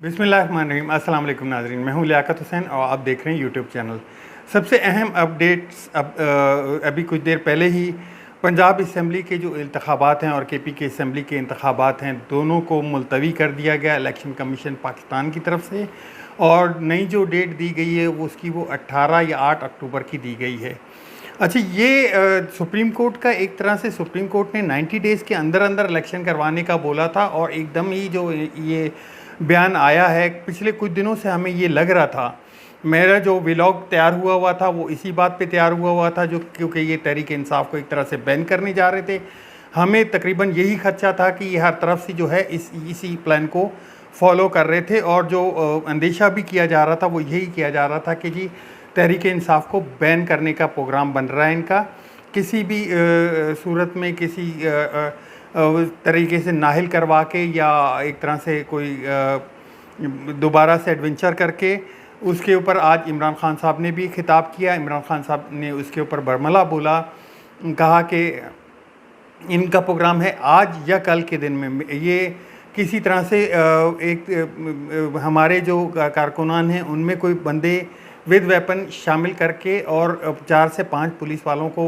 बिस्मिल्लाहिर्रहमानिर्रहीम। अस्सलाम वालेकुम नाज़रीन, मैं हूं लियाकत हुसैन और आप देख रहे हैं यूट्यूब चैनल। सबसे अहम अपडेट्स अभी कुछ देर पहले ही पंजाब असम्बली के जो इंतखाबात हैं और केपी के असम्बली के इंतखाबात हैं, दोनों को मुलतवी कर दिया गया इलेक्शन कमीशन पाकिस्तान की तरफ से। और नई जो डेट दी गई है वो 18 या 8 अक्टूबर की दी गई है। अच्छा, ये सुप्रीम कोर्ट का एक तरह से सुप्रीम कोर्ट ने 90 डेज़ के अंदर अंदर इलेक्शन करवाने का बोला था, और एकदम ही जो ये बयान आया है, पिछले कुछ दिनों से हमें ये लग रहा था। मेरा जो व्लॉग तैयार हुआ था वो इसी बात पे तैयार हुआ था, जो क्योंकि ये तहरीक इंसाफ को एक तरह से बैन करने जा रहे थे। हमें तकरीबन यही खदशा था कि ये हर तरफ से जो है इसी प्लान को फॉलो कर रहे थे, और जो अंदेशा भी किया जा रहा था वो यही किया जा रहा था कि जी तहरीक इंसाफ को बैन करने का प्रोग्राम बन रहा है इनका। किसी भी सूरत में किसी तरीके से नाहिल करवा के या एक तरह से कोई दोबारा से एडवेंचर करके उसके ऊपर आज इमरान खान साहब ने भी खिताब किया। इमरान खान साहब ने उसके ऊपर बरमला बोला, कहा कि इनका प्रोग्राम है आज या कल के दिन में ये किसी तरह से हमारे जो कारकुनान हैं उनमें कोई बंदे विद वेपन शामिल करके और 4 से 5 पुलिस वालों को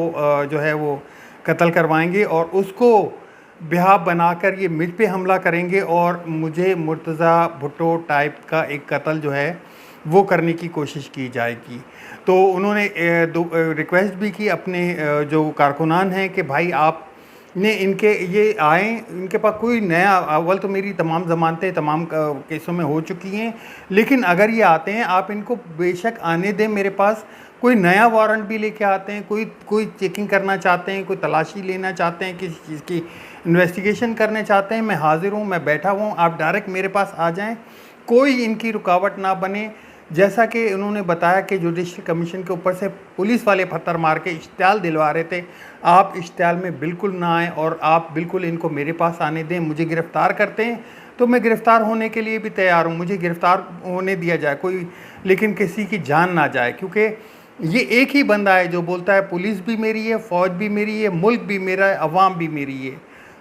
जो है वो कत्ल करवाएंगे, और उसको बिहा बनाकर ये मुझ पे हमला करेंगे, और मुझे मुर्तज़ा भुट्टो टाइप का एक कत्ल जो है वो करने की कोशिश की जाएगी। तो उन्होंने रिक्वेस्ट भी की अपने जो कारकुनान हैं कि भाई आप ने इनके ये आएँ, इनके पास कोई नया, अव्वल तो मेरी तमाम ज़मानतें तमाम केसों में हो चुकी हैं, लेकिन अगर ये आते हैं आप इनको बेशक आने दें मेरे पास। कोई नया वारंट भी लेके आते हैं, कोई चेकिंग करना चाहते हैं, कोई तलाशी लेना चाहते हैं, किसी चीज़ की इन्वेस्टिगेशन करने चाहते हैं, मैं हाज़िर हूँ, मैं बैठा हूँ, आप डायरेक्ट मेरे पास आ जाएँ, कोई इनकी रुकावट ना बने। जैसा कि उन्होंने बताया कि जुडिशल कमीशन के ऊपर से पुलिस वाले पत्थर मार के इश्तियाल दिलवा रहे थे, आप इश्तियाल में बिल्कुल ना आएँ और आप बिल्कुल इनको मेरे पास आने दें। मुझे गिरफ़्तार करते हैं तो मैं गिरफ़्तार होने के लिए भी तैयार हूँ, मुझे गिरफ़्तार होने दिया जाए कोई, लेकिन किसी की जान ना जाए, क्योंकि ये एक ही बंदा है जो बोलता है पुलिस भी मेरी है, फ़ौज भी मेरी है, मुल्क भी मेरा है, अवाम भी मेरी है।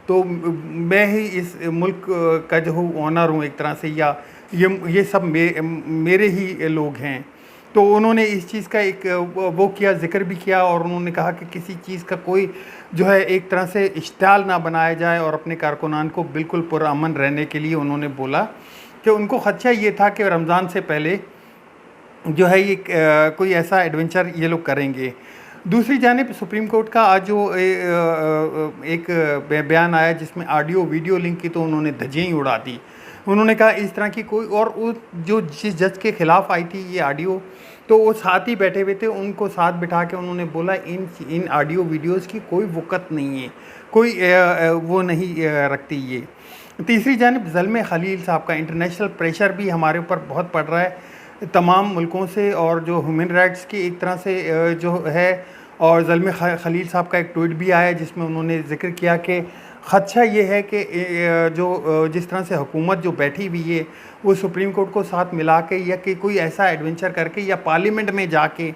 तो मैं ही इस मुल्क का जो हूँ ऑनर हूँ एक तरह से, या ये सब मेरे ही लोग हैं। तो उन्होंने इस चीज़ का एक वो किया, ज़िक्र भी किया, और उन्होंने कहा कि किसी चीज़ का कोई जो है एक तरह से इश्तियाल ना बनाया जाए, और अपने कारकुनान को बिल्कुल पुरअमन रहने के लिए उन्होंने बोला कि उनको खदशा ये था कि रमज़ान से पहले जो है ये कोई ऐसा एडवेंचर ये लोग करेंगे। दूसरी जानिब सुप्रीम कोर्ट का आज जो एक बयान आया जिसमें ऑडियो वीडियो लिंक की, तो उन्होंने धज्जियां ही उड़ा दी। उन्होंने कहा इस तरह की कोई, और वो जो जिस जज के ख़िलाफ़ आई थी ये ऑडियो, तो वो साथ ही बैठे हुए थे, उनको साथ बिठा के उन्होंने बोला इन ऑडियो वीडियोज़ की कोई वक़्त नहीं है, कोई वो नहीं रखती ये। तीसरी जानिब ज़ल्मे खलील साहब का इंटरनेशनल प्रेशर भी हमारे ऊपर बहुत पड़ रहा है तमाम मुल्कों से, और जो ह्यूमन राइट्स की एक तरह से जो है, और ज़ल्मे खलील साहब का एक ट्वीट भी आया जिसमें उन्होंने ज़िक्र किया कि ख़दशा ये है कि जो जिस तरह से हुकूमत जो बैठी हुई है वो सुप्रीम कोर्ट को साथ मिला के, या कि कोई ऐसा एडवेंचर करके, या पार्लियामेंट में जाके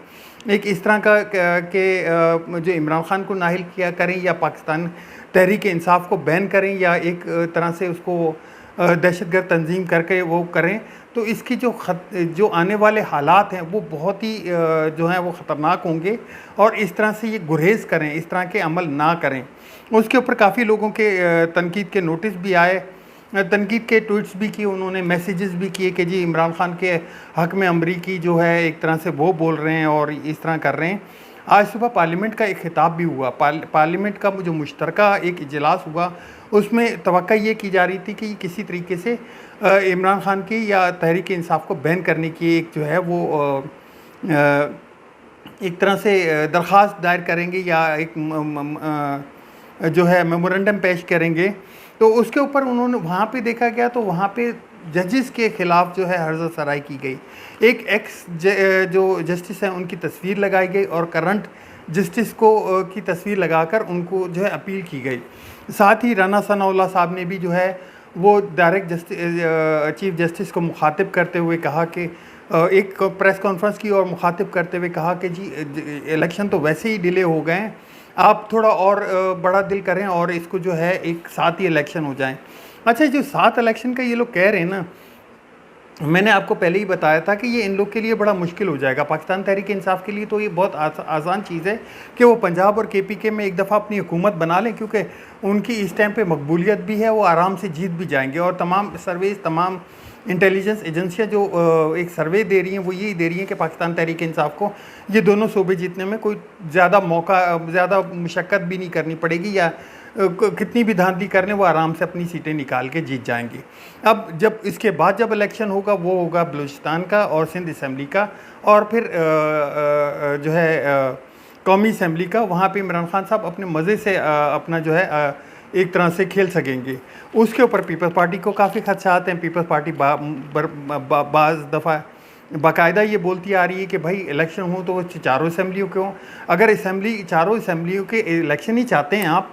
एक इस तरह का के जो इमरान खान को नाहिल किया करें, या पाकिस्तान तहरीक इंसाफ को बैन करें, या एक तरह से उसको दहशतगर्द तंजीम करके वो करें। तो इसकी जो आने वाले हालात हैं वो बहुत ही जो हैं वो ख़तरनाक होंगे, और इस तरह से ये गुरेज़ करें, इस तरह के अमल ना करें। उसके ऊपर काफ़ी लोगों के तनकीद के नोटिस भी आए, तनकीद के ट्वीट्स भी किए, उन्होंने मैसेजेस भी किए कि जी इमरान खान के हक़ में अमरीकी जो है एक तरह से वो बोल रहे हैं और इस तरह कर रहे हैं। आज सुबह पार्लियामेंट का एक खिताब भी हुआ, पार्लियामेंट का जो मुश्तरका एक इजलास हुआ, उसमें तवक्को ये की जा रही थी कि किसी तरीके से इमरान खान की या तहरीक इंसाफ को बैन करने की एक जो है वो एक तरह से दरख्वास्त दायर करेंगे, या एक जो है मेमोरेंडम पेश करेंगे। तो उसके ऊपर उन्होंने वहाँ पे देखा गया, तो वहाँ पे जजेस के ख़िलाफ़ जो है हर्ज़ सराई की गई। एक जो जस्टिस हैं उनकी तस्वीर लगाई गई, और करंट जस्टिस को की तस्वीर लगाकर उनको जो है अपील की गई। साथ ही राना सनाउल्लाह साहब ने भी जो है वो डायरेक्ट चीफ जस्टिस को मुखातिब करते हुए कहा कि एक प्रेस कॉन्फ्रेंस की और मुखातिब करते हुए कहा कि जी इलेक्शन तो वैसे ही डिले हो गए हैं, आप थोड़ा और बड़ा दिल करें और इसको जो है एक साथ ही इलेक्शन हो जाएं। अच्छा, जो 7 इलेक्शन का ये लोग कह रहे हैं ना, मैंने आपको पहले ही बताया था कि ये इन लोग के लिए बड़ा मुश्किल हो जाएगा। पाकिस्तान तहरीक इंसाफ के लिए तो ये बहुत आसान चीज़ है कि वो पंजाब और केपीके में एक दफ़ा अपनी हुकूमत बना लें, क्योंकि उनकी इस टाइम पे मकबूलियत भी है, वो आराम से जीत भी जाएंगे। और तमाम सर्वेज, तमाम इंटेलिजेंस एजेंसियाँ जो एक सर्वे दे रही हैं वो यही दे रही हैं कि पाकिस्तान तहरीक इंसाफ को ये दोनों सूबे जीतने में कोई ज़्यादा मुशक्क़त भी नहीं करनी पड़ेगी, या कितनी भी धांधली कर लें वो आराम से अपनी सीटें निकाल के जीत जाएंगे। अब जब इसके बाद जब इलेक्शन होगा वो होगा बलूचिस्तान का और सिंध असम्बली का, और फिर जो है कौमी असम्बली का। वहाँ पे इमरान खान साहब अपने मज़े से अपना जो है एक तरह से खेल सकेंगे। उसके ऊपर पीपल्स पार्टी को काफ़ी खदशात हैं। पीपल्स पार्टी बाज़ दफ़ा बाकायदा ये बोलती आ रही है कि भाई इलेक्शन हो तो वो चारों असम्बलियों के हों। अगर चारों असम्बलियों के इलेक्शन ही चाहते हैं आप,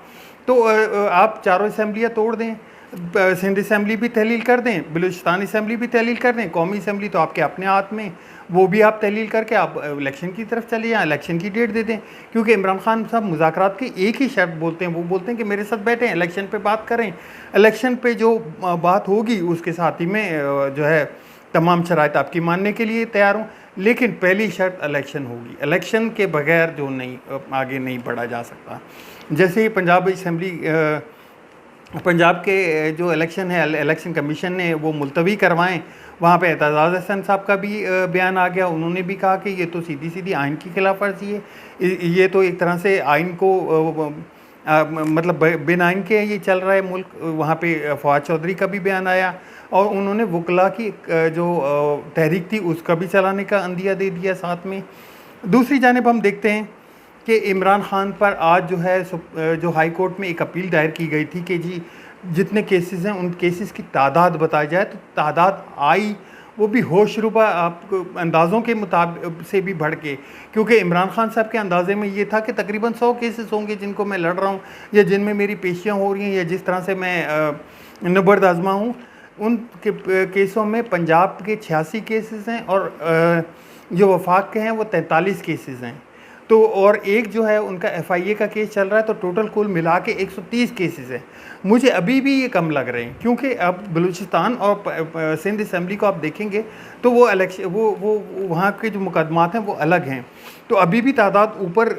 तो आप चारों असम्बलियाँ तोड़ दें, सिंध असम्बली भी तहलील कर दें, बलूचिस्तान असम्बली भी तहलील कर दें, कौमी असम्बली तो आपके अपने हाथ में, वो भी आप तहलील करके आप इलेक्शन की तरफ चले जाएँ, इलेक्शन की डेट दे दें। क्योंकि इमरान खान साहब मुज़ाकरात की एक ही शर्त बोलते हैं, वो बोलते हैं कि मेरे साथ बैठें, इलेक्शन पे बात करें, इलेक्शन पे जो बात होगी उसके साथ ही में जो है तमाम शराइत आपकी मानने के लिए तैयार हूँ, लेकिन पहली शर्त इलेक्शन होगी। इलेक्शन के बगैर जो नहीं आगे नहीं बढ़ा जा सकता। जैसे ही पंजाब असम्बली पंजाब के जो इलेक्शन है, इलेक्शन कमीशन ने वो मुलतवी करवाएं, वहाँ पे एतजाज़ हसन साहब का भी बयान आ गया। उन्होंने भी कहा कि ये तो सीधी सीधी आइन की खिलाफ वर्जी है, ये तो एक तरह से आइन को मतलब बिन आइन के ये चल रहा है मुल्क। वहाँ पे फवाद चौधरी का भी बयान आया और उन्होंने वकला की जो तहरीक थी उसका भी चलाने का अंदिया दे दिया साथ में। दूसरी जानिब हम देखते हैं कि इमरान खान पर आज जो है जो हाई कोर्ट में एक अपील दायर की गई थी कि जी जितने केसेस हैं उन केसेस की तादाद बताई जाए, तो तादाद आई वो भी होशरुबा आपको अंदाज़ों के मुताबिक से भी बढ़ के, क्योंकि इमरान खान साहब के अंदाजे में ये था कि तकरीबन 100 केसेस होंगे जिनको मैं लड़ रहा हूँ या जिनमें मेरी पेशियाँ हो रही हैं या जिस तरह से मैं नबर्द आजमा हूँ। उन केसों में पंजाब के 86 केसेस हैं और जो वफाक के हैं वो 43 केसेस हैं। तो और एक जो है उनका FIA का केस चल रहा है, तो टोटल कुल मिला के 130 केसेस हैं। मुझे अभी भी ये कम लग रहे हैं, क्योंकि अब बलूचिस्तान और सिंध असम्बली को आप देखेंगे तो वो इलेक्शन वो वहाँ के जो मुकदमात हैं वो अलग हैं। तो अभी भी तादाद ऊपर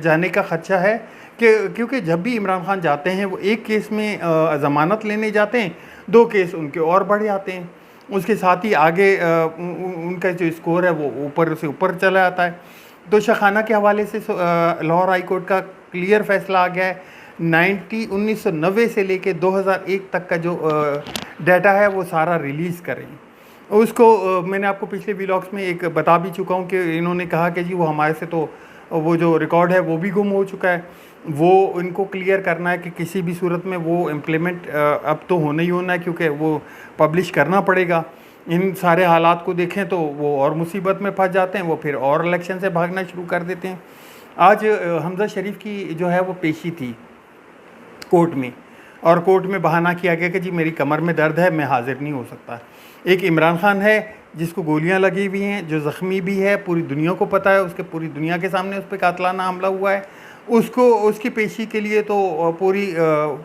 जाने का खदशा है कि क्योंकि जब भी इमरान खान जाते हैं वो एक केस में ज़मानत लेने जाते हैं, 2 केस उनके और बढ़ जाते हैं, उसके साथ ही आगे उनका जो स्कोर है वो ऊपर से ऊपर चला जाता है। तो शखाना के हवाले से लाहौर हाई कोर्ट का क्लियर फैसला आ गया है। 1990 से लेके 2001 तक का जो डाटा है वो सारा रिलीज़ करें। उसको मैंने आपको पिछले व्लॉग्स में एक बता भी चुका हूँ कि इन्होंने कहा कि जी वो हमारे से तो वो जो रिकॉर्ड है वो भी गुम हो चुका है, वो इनको क्लियर करना है कि किसी भी सूरत में वो इम्प्लीमेंट अब तो होना ही होना है, क्योंकि वो पब्लिश करना पड़ेगा। इन सारे हालात को देखें तो वो और मुसीबत में फंस जाते हैं, वो फिर और इलेक्शन से भागना शुरू कर देते हैं। आज हमज़ा शरीफ की जो है वो पेशी थी कोर्ट में, और कोर्ट में बहाना किया गया कि जी मेरी कमर में दर्द है, मैं हाजिर नहीं हो सकता। एक इमरान खान है जिसको गोलियां लगी हुई हैं, जो ज़ख्मी भी है, पूरी दुनिया को पता है, उसके पूरी दुनिया के सामने उस पर कातलाना हमला हुआ है, उसको उसकी पेशी के लिए तो पूरी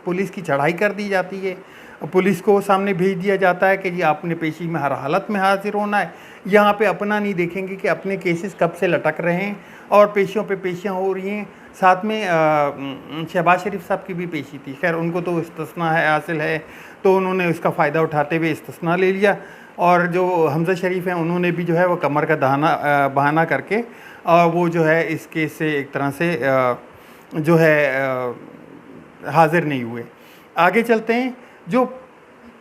पुलिस की चढ़ाई कर दी जाती है, पुलिस को सामने भेज दिया जाता है कि जी आपने पेशी में हर हालत में हाजिर होना है। यहाँ पे अपना नहीं देखेंगे कि अपने केसेस कब से लटक रहे हैं और पेशियों पे पेशियाँ हो रही हैं। साथ में शहबाज शरीफ साहब की भी पेशी थी, खैर उनको तो इस्तिस्ना है हासिल है, तो उन्होंने उसका फ़ायदा उठाते हुए इस्तिस्ना ले लिया। और जो हमज़ा शरीफ हैं उन्होंने भी जो है वो कमर का बहाना करके वो जो है इस केस से एक तरह से जो है हाजिर नहीं हुए। आगे चलते हैं। जो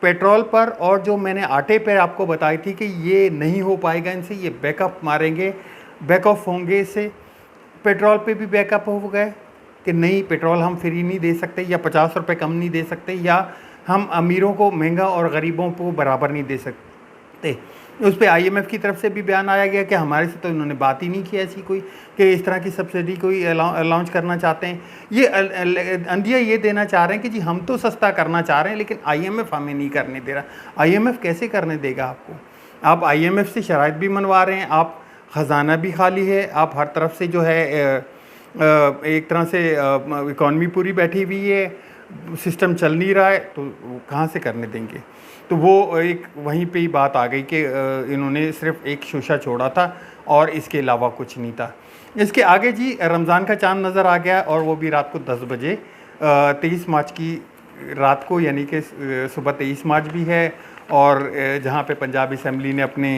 पेट्रोल पर और जो मैंने आटे पर आपको बताई थी कि ये नहीं हो पाएगा इनसे, ये बैकअप मारेंगे, बैकअप होंगे इससे। पेट्रोल पे भी बैकअप हो गए कि नहीं पेट्रोल हम फ्री नहीं दे सकते, या 50 रुपये कम नहीं दे सकते, या हम अमीरों को महंगा और गरीबों को बराबर नहीं दे सकते। उस पर IMF की तरफ से भी बयान आया गया कि हमारे से तो इन्होंने बात ही नहीं की ऐसी कोई कि इस तरह की सब्सिडी कोई लॉन्च करना चाहते हैं। ये अंदिया ये देना चाह रहे हैं कि जी हम तो सस्ता करना चाह रहे हैं लेकिन IMF हमें नहीं करने दे रहा। IMF कैसे करने देगा आपको? आप IMF से शराइत भी मनवा रहे हैं, आप ख़जाना भी खाली है, आप हर तरफ से जो है एक तरह से इकॉनमी पूरी बैठी हुई है, सिस्टम चल नहीं रहा है, तो कहाँ से करने देंगे? तो वो एक वहीं पे ही बात आ गई कि इन्होंने सिर्फ एक शीशा छोड़ा था और इसके अलावा कुछ नहीं था। इसके आगे जी रमज़ान का चांद नज़र आ गया, और वो भी रात को 10 बजे 23 मार्च की रात को, यानी कि सुबह 23 मार्च भी है। और जहाँ पे पंजाब असम्बली ने अपने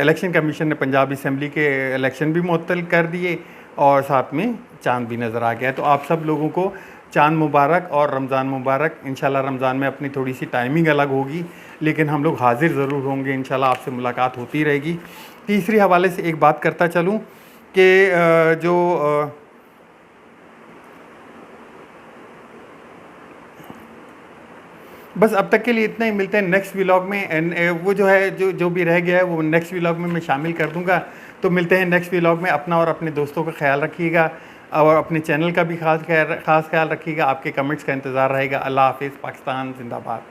इलेक्शन कमीशन ने पंजाब असम्बली के इलेक्शन भी मुअत्तल कर दिए, और साथ में चांद भी नज़र आ गया। तो आप सब लोगों को चांद मुबारक और रमज़ान मुबारक। इंशाल्लाह रमज़ान में अपनी थोड़ी सी टाइमिंग अलग होगी, लेकिन हम लोग हाजिर ज़रूर होंगे इंशाल्लाह, आपसे मुलाकात होती रहेगी। तीसरी हवाले से एक बात करता चलूँ कि जो बस अब तक के लिए इतना ही। मिलते हैं नेक्स्ट व्लॉग में। वो जो है जो भी रह गया है वो नेक्स्ट व्लॉग में मैं शामिल कर दूंगा। तो मिलते हैं नेक्स्ट व्लॉग में। अपना और अपने दोस्तों का ख्याल रखिएगा, और अपने चैनल का भी खास ख्याल रखिएगा। आपके कमेंट्स का इंतज़ार रहेगा। अल्लाह हाफिज़। पाकिस्तान जिंदाबाद।